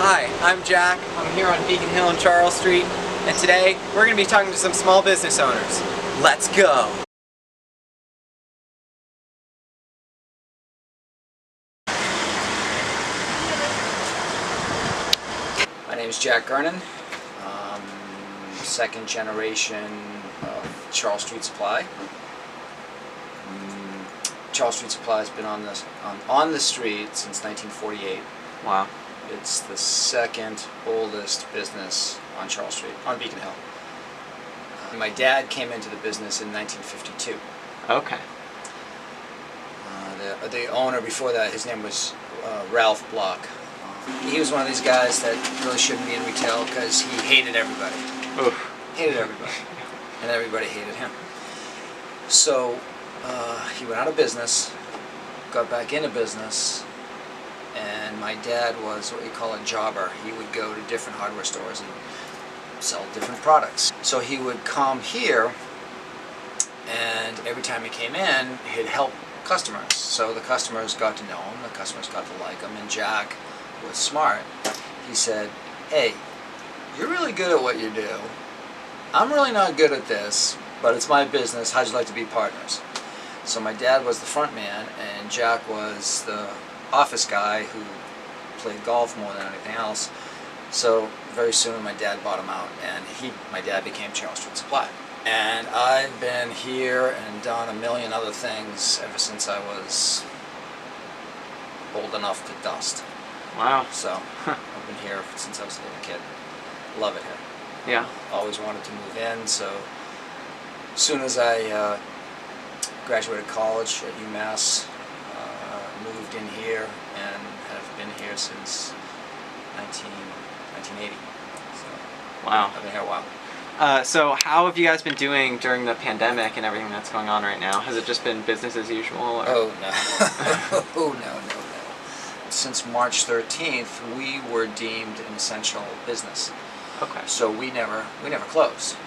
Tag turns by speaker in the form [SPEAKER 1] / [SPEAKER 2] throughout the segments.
[SPEAKER 1] Hi, I'm Jack. I'm here on Beacon Hill and Charles Street, and today we're going to be talking to some small business owners. Let's go!
[SPEAKER 2] My name is Jack Gurnon, second generation of Charles Street Supply. Charles Street Supply has been on the street since 1948.
[SPEAKER 1] Wow.
[SPEAKER 2] It's the second oldest business on Charles Street, on Beacon Hill. My dad came into the business in 1952.
[SPEAKER 1] Okay.
[SPEAKER 2] The owner before that, his name was Ralph Block. He was one of these guys that really shouldn't be in retail because he hated everybody.
[SPEAKER 1] Oof.
[SPEAKER 2] Hated everybody. And everybody hated him. So he went out of business, got back into business, and my dad was what you call a jobber. He would go to different hardware stores and sell different products. So he would come here, and every time he came in, he'd help customers. So the customers got to know him, the customers got to like him, and Jack was smart. He said, "Hey, you're really good at what you do. I'm really not good at this, but it's my business. How'd you like to be partners?" So my dad was the front man, and Jack was the office guy who played golf more than anything else. So very soon my dad bought him out, and my dad became Charles Street Supply. And I've been here and done a million other things ever since I was old enough to dust.
[SPEAKER 1] Wow.
[SPEAKER 2] So I've been here since I was a little kid. Love it here.
[SPEAKER 1] Yeah.
[SPEAKER 2] Always wanted to move in, so as soon as I graduated college at UMass, moved in here and have been here since 1980. So
[SPEAKER 1] Wow.
[SPEAKER 2] I've been here a while.
[SPEAKER 1] So how have you guys been doing during the pandemic and everything that's going on right now? Has it just been business as usual? Or?
[SPEAKER 2] Oh no. Oh no. Since March 13th, we were deemed an essential business.
[SPEAKER 1] Okay.
[SPEAKER 2] So we never closed.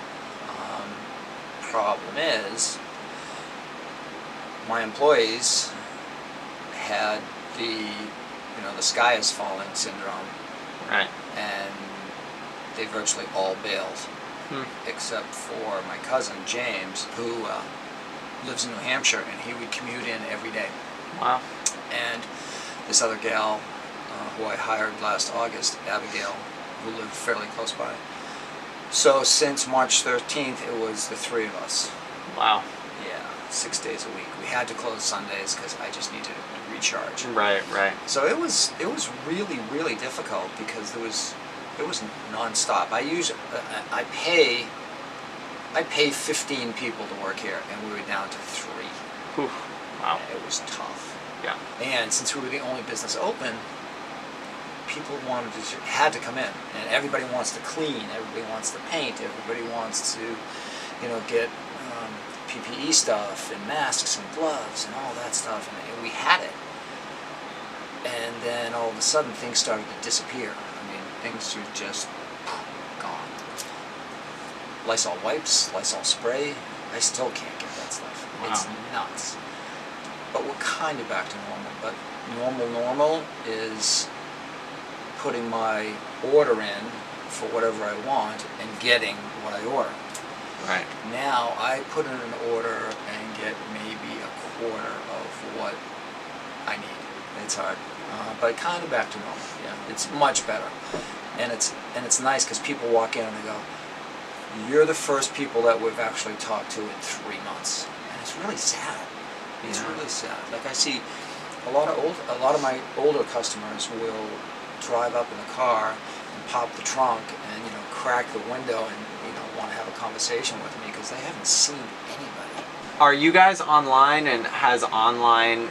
[SPEAKER 2] Problem is, my employees had the sky is falling syndrome.
[SPEAKER 1] Right.
[SPEAKER 2] And they virtually all bailed, except for my cousin James, who lives in New Hampshire, and he would commute in every day.
[SPEAKER 1] Wow.
[SPEAKER 2] And this other gal who I hired last August, Abigail, who lived fairly close by. So since March 13th, it was the three of us.
[SPEAKER 1] Wow.
[SPEAKER 2] Yeah, 6 days a week. We had to close Sundays because I just needed to recharge.
[SPEAKER 1] Right.
[SPEAKER 2] So it was really difficult because it was nonstop. I pay 15 people to work here, and we were down to 3.
[SPEAKER 1] Oof. Wow.
[SPEAKER 2] It was tough.
[SPEAKER 1] Yeah.
[SPEAKER 2] And since we were the only business open, people had to come in, and everybody wants to clean, everybody wants to paint, everybody wants to, get PPE stuff and masks and gloves and all that stuff, and we had it. And then all of a sudden things started to disappear. I mean, things were just gone. Lysol wipes, Lysol spray, I still can't get that stuff.
[SPEAKER 1] Wow.
[SPEAKER 2] It's nuts. But we're kind of back to normal. But normal is putting my order in for whatever I want and getting what I order.
[SPEAKER 1] Right.
[SPEAKER 2] Now I put in an order and get maybe a quarter of what I need. It's hard, but kind of back to normal. Yeah, it's much better, and it's nice because people walk in and they go, "You're the first people that we've actually talked to in 3 months," and it's really sad. It's really sad. Like I see a lot of my older customers will drive up in the car and pop the trunk and crack the window and want to have a conversation with me because they haven't seen anybody.
[SPEAKER 1] Are you guys online, and has online,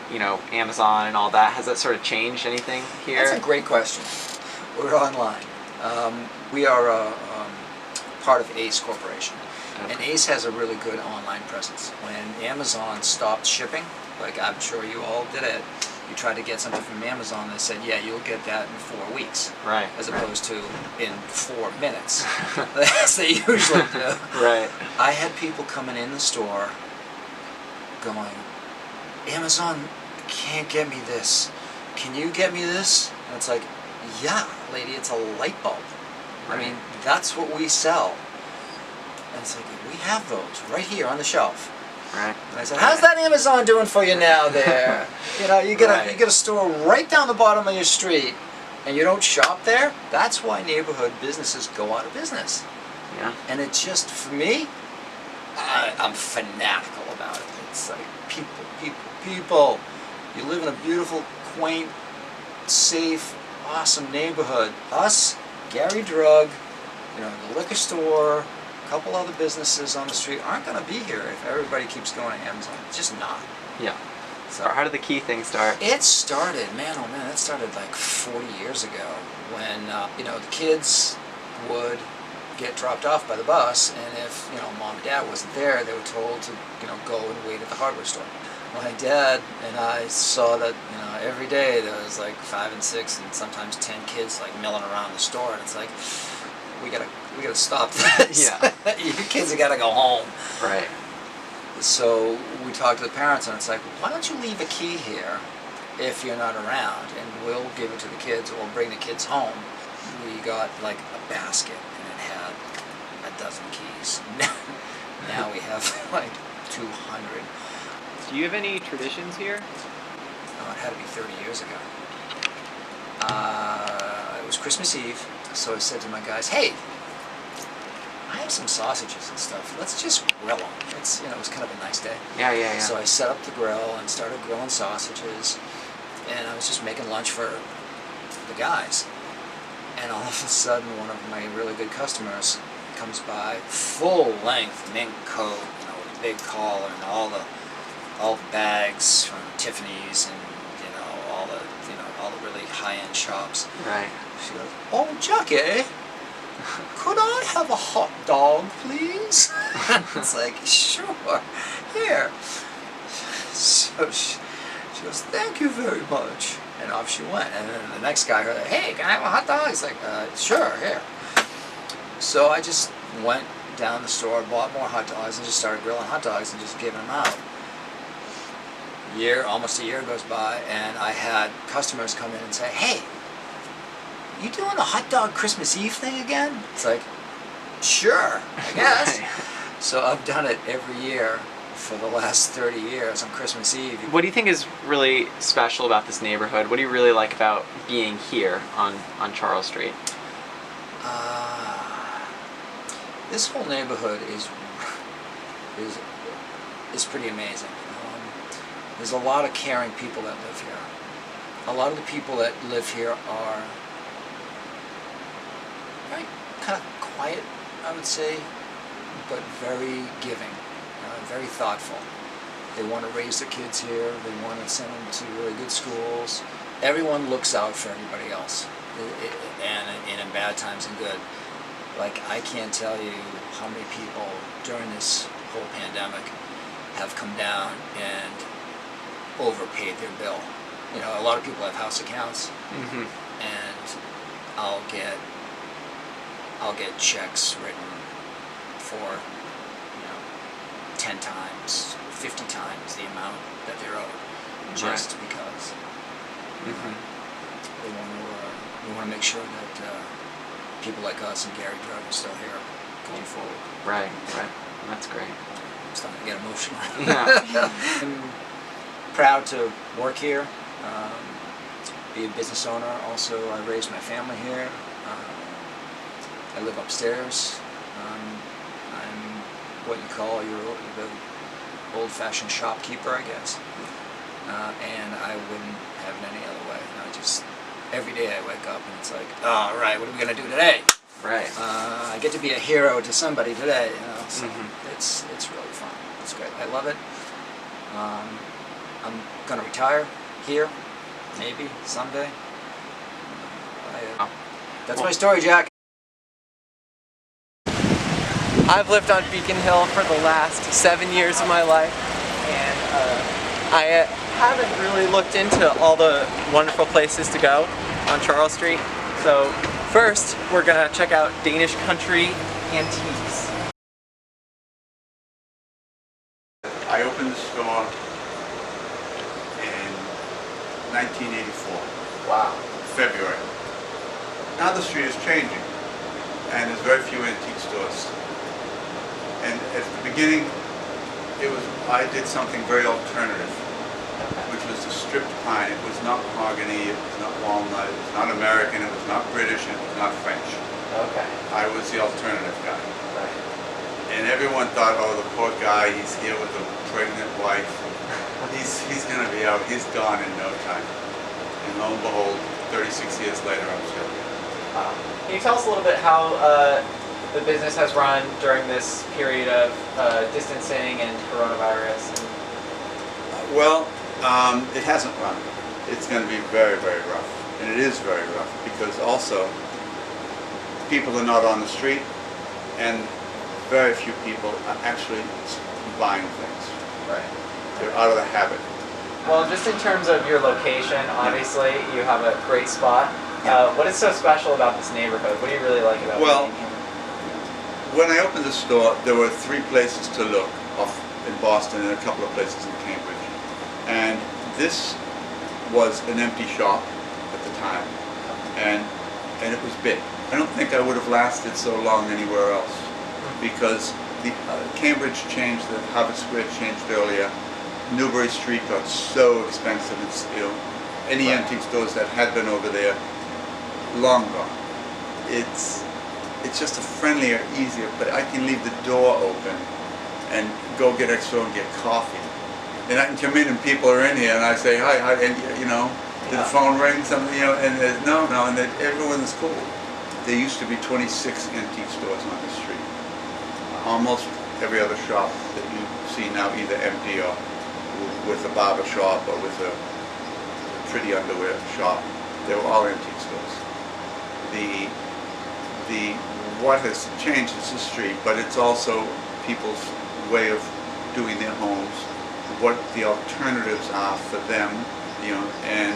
[SPEAKER 1] Amazon and all that, has that sort of changed anything here?
[SPEAKER 2] That's a great question. We're online. We are part of ACE Corporation.
[SPEAKER 1] Okay.
[SPEAKER 2] And ACE has a really good online presence. When Amazon stopped shipping, like I'm sure you all did it, you tried to get something from Amazon, they said, yeah, you'll get that in 4 weeks.
[SPEAKER 1] Right.
[SPEAKER 2] As opposed to in 4 minutes, as they usually do.
[SPEAKER 1] Right.
[SPEAKER 2] I had people coming in the store going, Amazon can't get me this. Can you get me this? And it's like, yeah, lady, it's a light bulb. I mean, that's what we sell. And it's like, we have those right here on the shelf.
[SPEAKER 1] Right.
[SPEAKER 2] And I said, how's that Amazon doing for you now there? You know, you get a store right down the bottom of your street and you don't shop there. That's why neighborhood businesses go out of business.
[SPEAKER 1] Yeah.
[SPEAKER 2] And it just, for me, I'm fanatical about it. It's like people. You live in a beautiful, quaint, safe, awesome neighborhood. Us, Gary Drug, you know, the liquor store, a couple other businesses on the street aren't going to be here if everybody keeps going to Amazon. It's just not.
[SPEAKER 1] Yeah.
[SPEAKER 2] So
[SPEAKER 1] How did the key thing start?
[SPEAKER 2] it started, man, oh man, it started like 40 years ago when, you know, the kids would get dropped off by the bus, and if, you know, mom and dad wasn't there, they were told to, you know, go and wait at the hardware store. My dad and I saw that, you know, every day there was like 5 and 6 and sometimes 10 kids like milling around the store, and it's like, we gotta stop this.
[SPEAKER 1] Yeah.
[SPEAKER 2] You kids have gotta go home.
[SPEAKER 1] Right.
[SPEAKER 2] So we talked to the parents, and it's like, why don't you leave a key here if you're not around, and we'll give it to the kids, or we'll bring the kids home. We got like a basket, and it had a dozen keys. Now we have like 200.
[SPEAKER 1] Do you have any traditions here?
[SPEAKER 2] Oh, it had to be 30 years ago. It was Christmas Eve, so I said to my guys, hey, I have some sausages and stuff. Let's just grill them. It's, you know, it was kind of a nice day.
[SPEAKER 1] Yeah.
[SPEAKER 2] So I set up the grill and started grilling sausages, and I was just making lunch for the guys. And all of a sudden, one of my really good customers comes by, full-length mink coat, you know, with a big collar and all the bags from Tiffany's and, you know, all the really high-end shops.
[SPEAKER 1] Right.
[SPEAKER 2] She goes, oh, Jackie, could I have a hot dog, please? It's like, sure, here. So she goes, thank you very much. And off she went. And then the next guy heard, hey, can I have a hot dog? He's like, sure, here. So I just went down the store, bought more hot dogs, and just started grilling hot dogs and just giving them out. Almost a year goes by, and I had customers come in and say, hey, you doing a hot dog Christmas Eve thing again? It's like, sure, I guess.
[SPEAKER 1] Right.
[SPEAKER 2] So I've done it every year for the last 30 years on Christmas Eve.
[SPEAKER 1] What do you think is really special about this neighborhood? What do you really like about being here on Charles Street?
[SPEAKER 2] This whole neighborhood is pretty amazing. There's a lot of caring people that live here. A lot of the people that live here are very kind of quiet, I would say, but very giving, very thoughtful. They want to raise their kids here. They want to send them to really good schools. Everyone looks out for everybody else, and in bad times and good. Like, I can't tell you how many people during this whole pandemic have come down and overpaid their bill. You know, a lot of people have house accounts, and I'll get checks written for, you know, 10 times, 50 times the amount that they're owed, just because we want to make sure that people like us and Gary Drug are still here going forward.
[SPEAKER 1] Right. That's great.
[SPEAKER 2] I'm starting to get emotional.
[SPEAKER 1] Yeah.
[SPEAKER 2] I'm proud to work here, be a business owner. Also, I raised my family here. I live upstairs. I'm what you call the old-fashioned shopkeeper, I guess. And I wouldn't have it any other way. Every day I wake up and it's like, all right, what are we gonna do today?
[SPEAKER 1] Right.
[SPEAKER 2] I get to be a hero to somebody today, you know. So it's really fun. It's great. I love it. I'm gonna retire here, maybe someday. That's my story, Jack.
[SPEAKER 1] I've lived on Beacon Hill for the last 7 years of my life, and I haven't really looked into all the wonderful places to go on Charles Street. So first, we're gonna check out Danish Country Antiques.
[SPEAKER 3] I opened the store in 1984,
[SPEAKER 1] Wow.
[SPEAKER 3] February. street is changing, and there's very few antique stores. And at the beginning, I did something very alternative, which was the stripped pine. It was not mahogany, it was not walnut, it was not American, it was not British, and it was not French.
[SPEAKER 1] Okay.
[SPEAKER 3] I was the alternative guy.
[SPEAKER 1] Right.
[SPEAKER 3] And everyone thought, oh, the poor guy, he's here with a pregnant wife. He's going to be out. He's gone in no time. And lo and behold, 36 years later, I'm still here.
[SPEAKER 1] Can you tell us a little bit how the business has run during this period of distancing and coronavirus?
[SPEAKER 3] Well, it hasn't run. It's going to be very, very rough. And it is very rough because also people are not on the street and very few people are actually buying things.
[SPEAKER 1] Right.
[SPEAKER 3] They're out of the habit.
[SPEAKER 1] Well, just in terms of your location, obviously you have a great spot. What is so special about this neighborhood? What do you really like about
[SPEAKER 3] Well,
[SPEAKER 1] being here?
[SPEAKER 3] when I opened the store, there were 3 places to look off in Boston and a couple of places in Cambridge. And this was an empty shop at the time, and it was big. I don't think I would have lasted so long anywhere else because the Cambridge changed, the Harvard Square changed earlier. Newbury Street got so expensive, it's, any antique stores that had been over there, long gone. It's just a friendlier, easier, but I can leave the door open and go get extra and get coffee. And I can come in and people are in here and I say, hi, and did the phone ring, something, and no, and everyone's cool. There used to be 26 antique stores on the street. Almost every other shop that you see now either empty or with a barber shop or with a pretty underwear shop. They were all antique stores. What has changed is the street, but it's also people's way of doing their homes, what the alternatives are for them, and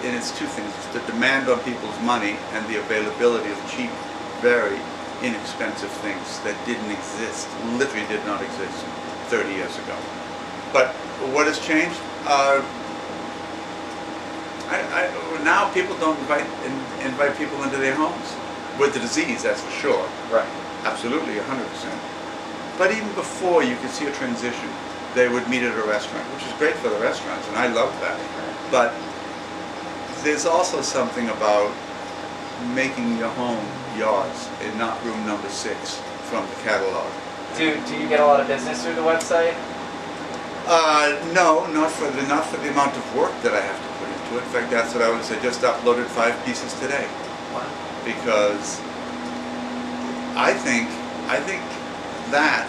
[SPEAKER 3] it's 2 things. It's the demand on people's money and the availability of cheap, very inexpensive things that didn't exist, literally did not exist 30 years ago. But what has changed? Now people don't invite people into their homes with the disease, that's for sure.
[SPEAKER 1] Right.
[SPEAKER 3] Absolutely, 100%. But even before you could see a transition, they would meet at a restaurant, which is great for the restaurants, and I love that. But there's also something about making your home yours and not room number 6 from the catalog.
[SPEAKER 1] Do you get a lot of business through the website?
[SPEAKER 3] No, not for the amount of work that I have to put into it. In fact, that's what I would say. Just uploaded 5 pieces today.
[SPEAKER 1] Wow.
[SPEAKER 3] Because I think that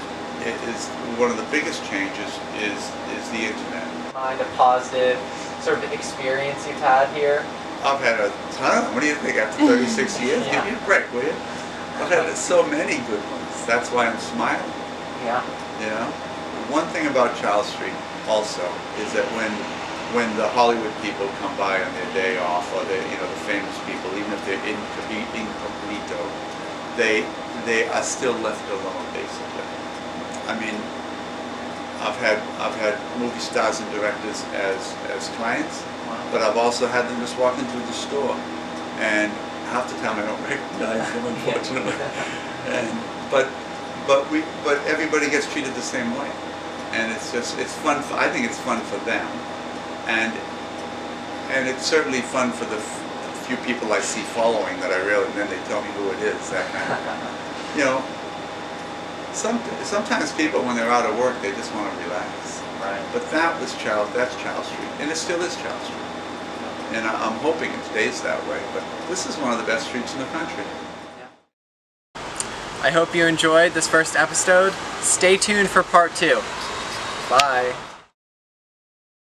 [SPEAKER 3] is one of the biggest changes is the internet.
[SPEAKER 1] Mind a positive sort of experience you've had here?
[SPEAKER 3] I've had a ton of them. What do you think after 36 years?
[SPEAKER 1] Yeah.
[SPEAKER 3] Give me a break, will you? I've had so many good ones. That's why I'm smiling.
[SPEAKER 1] Yeah.
[SPEAKER 3] One thing about Charles Street also is that when the Hollywood people come by on their day off, or the famous people, even if they're incognito, they are still left alone basically. I mean, I've had movie stars and directors as clients, but I've also had them just walking through the store, and half the time I don't recognize them, unfortunately. But everybody gets treated the same way, and it's fun. I think it's fun for them, and it's certainly fun for the few people I see following that and then they tell me who it is. That kind of, Sometimes people, when they're out of work, they just want to relax.
[SPEAKER 1] Right.
[SPEAKER 3] But that's Charles Street, and it still is Charles Street. And I'm hoping it stays that way. But this is one of the best streets in the country.
[SPEAKER 1] I hope you enjoyed this first episode. Stay tuned for part 2. Bye.